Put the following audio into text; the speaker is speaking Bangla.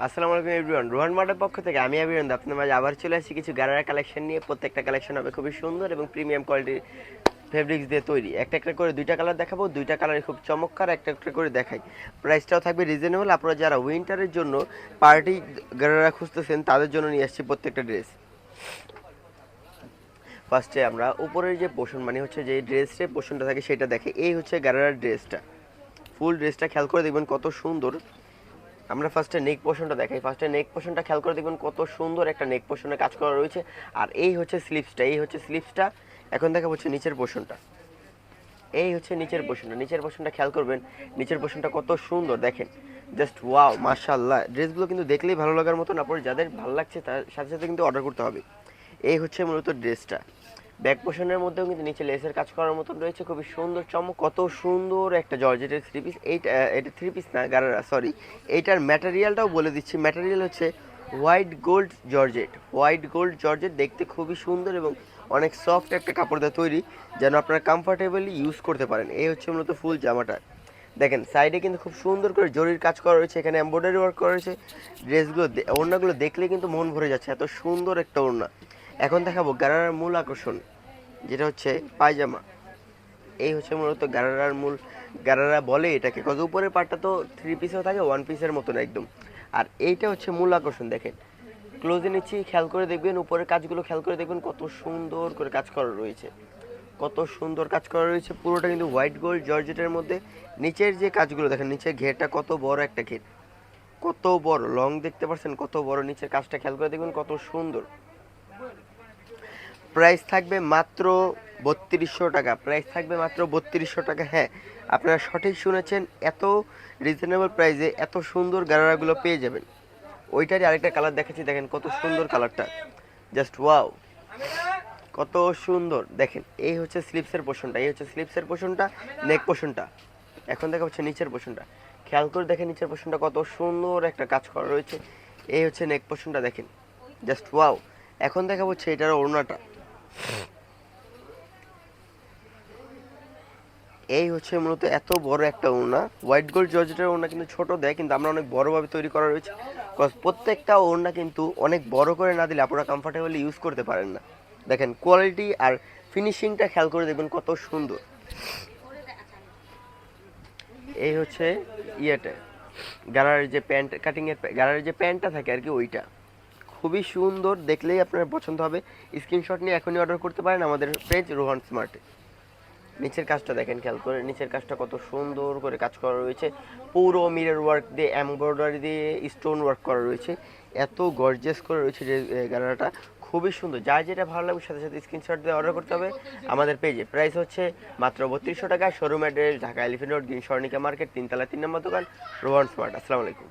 আসসালামু আলাইকুম এভরিওয়ান, রোহান মার্টের পক্ষ থেকে আমি আবিরন আপনার মাঝে আবার চলে আসছি কিছু গারারা কালেকশন নিয়ে। প্রত্যেকটা কালেকশন হবে খুবই সুন্দর এবং প্রিমিয়াম কোয়ালিটির ফেব্রিক্স দিয়ে তৈরি। একটা একটা করে দুইটা কালার দেখাবো, দুইটা কালার খুব চমৎকার, একটা একটা করে দেখাই। প্রাইসটাও থাকবে রিজনেবল। আপনারা যারা উইন্টারের জন্য পার্টি গারারা খুঁজতেছেন তাদের জন্য নিয়ে আসছি প্রত্যেকটা ড্রেস। ফার্স্টে আমরা উপরের যে পোর্শন মানে হচ্ছে যে ড্রেসের পোর্শনটা থাকে সেটা দেখে। এই হচ্ছে গারারার ড্রেসটা, ফুল ড্রেসটা খেয়াল করে দেখবেন কত সুন্দর। আমরা ফার্স্টে নেক পোর্শনটা দেখাই। ফার্স্টে নেক পোর্শনটা খেয়াল করে দেখবেন কত সুন্দর একটা নেক পোর্শনে কাজ করা রয়েছে। আর এই হচ্ছে স্লিপসটা, এই হচ্ছে স্লিপসটা। এখন দেখা হচ্ছে নিচের পোর্শনটা, এই হচ্ছে নিচের পোর্শনটা। নিচের পোর্শনটা খেয়াল করবেন, নিচের পোর্শনটা কত সুন্দর দেখেন, জাস্ট ওয়াও মাশাআল্লাহ। ড্রেসগুলো কিন্তু দেখলেই ভালো লাগার মতো না, পরে যাদের ভালো লাগছে তার সাথে সাথে কিন্তু অর্ডার করতে হবে। এই হচ্ছে মূলত ড্রেসটা। ব্যাক পোর্শনের মধ্যেও কিন্তু নিচে লেসের কাজ করার মতন রয়েছে, খুবই সুন্দর চমক। কত সুন্দর একটা জর্জেটের থ্রি পিস। এটা থ্রি পিস না, গারারা সরি। এইটার ম্যাটেরিয়ালটাও বলে দিচ্ছি, ম্যাটেরিয়াল হচ্ছে white gold georgette. White gold georgette দেখতে খুবই সুন্দর এবং অনেক সফট একটা কাপড় দিয়ে তৈরি, যেন আপনারা কমফোর্টেবলি ইউজ করতে পারেন। এই হচ্ছে মূলত ফুল জামাটা। দেখেন সাইডে কিন্তু খুব সুন্দর করে জরির কাজ করা রয়েছে, এখানে এমব্রয়ডারি ওয়ার্ক করা রয়েছে। ড্রেসগুলো ওড়নাগুলো দেখলে কিন্তু মন ভরে যাচ্ছে, এত সুন্দর একটা ওড়না। এখন দেখাবো গারারার মূল আকর্ষণ, যেটা হচ্ছে পায়জামা। এই হচ্ছে মূলত গারারার মূল, গারারা বলে এটাকে, কত উপরের পার্টটা তো থ্রি পিসও থাকে, ওয়ান পিসের মতন একদম। আর এইটা হচ্ছে মূল আকর্ষণ। দেখেন ক্লোজে নিচ্ছি, খেয়াল করে দেখবেন উপরের কাজগুলো, খেয়াল করে দেখবেন কত সুন্দর করে কাজ করা রয়েছে, কত সুন্দর কাজ করা রয়েছে। পুরোটা কিন্তু হোয়াইট গোল্ড জর্জেটের মধ্যে। নিচের যে কাজগুলো দেখেন, নিচের ঘেরটা কত বড় একটা ঘের, কত বড় লং দেখতে পাচ্ছেন, কত বড় নিচের কাজটা খেয়াল করে দেখবেন কত সুন্দর। প্রাইস থাকবে মাত্র 3200 টাকা। প্রাইস থাকবে মাত্র 3200 টাকা। হ্যাঁ, আপনারা সঠিক শুনেছেন, এত রিজনেবল প্রাইসে এত সুন্দর গারারাগুলো পেয়ে যাবেন। ওইটারই আরেকটা কালার দেখাচ্ছি, দেখেন কত সুন্দর কালারটা, জাস্ট ওয়াও কত সুন্দর। দেখেন এই হচ্ছে স্লিপসের পোর্শনটা, এই হচ্ছে স্লিপসের পোর্শনটা, নেক পোর্শনটা। এখন দেখা হচ্ছে নিচের পোর্শনটা, খেয়াল করে দেখেন নিচের পোর্শনটা কত সুন্দর একটা কাজ করা রয়েছে। এই হচ্ছে নেক পোর্শনটা, দেখেন জাস্ট ওয়াও। এখন দেখা হচ্ছে এটার ওড়নাটা। এই হচ্ছে মূলত এত বড় একটা ওড়না, হোয়াইট গোল্ড জর্জেটের ওড়না কিন্তু ছোট দেয়, কিন্তু আমরা অনেক বড়ভাবে তৈরি করা রয়েছে। প্রত্যেকটা ওড়না কিন্তু অনেক বড় করে না দিলে আপনারা কমফোর্টেবলি ইউজ করতে পারেন না। দেখেন কোয়ালিটি আর ফিনিশিংটা খেয়াল করে দেখবেন কত সুন্দর। এই হচ্ছে ইয়েটা, গালার যে প্যান্ট কাটিংয়ের, গালার যে প্যান্টটা থাকে আর কি, ওইটা খুবই সুন্দর, দেখলেই আপনার পছন্দ হবে। স্ক্রিনশট নিয়ে এখনই অর্ডার করতে পারেন আমাদের পেজ রোহান স্মার্টে। নিচের কাজটা দেখেন, খেয়াল করে নিচের কাজটা কত সুন্দর করে কাজ করা রয়েছে, পুরো মিরর ওয়ার্ক দিয়ে, এমব্রয়ডারি দিয়ে, স্টোন ওয়ার্ক করা রয়েছে, এত গর্জিয়াস করে রয়েছে যে গানাটা খুবই সুন্দর। যার যেটা ভালো লাগবে সাথে সাথে স্ক্রিনশট দিয়ে অর্ডার করতে হবে আমাদের পেজে। প্রাইস হচ্ছে মাত্র 3200 টাকা। Showroom address Dhaka elephant road, green Swarnika market, 3 তলা 3 নম্বর দোকান, রোহান স্মার্ট। আসসালামু আলাইকুম।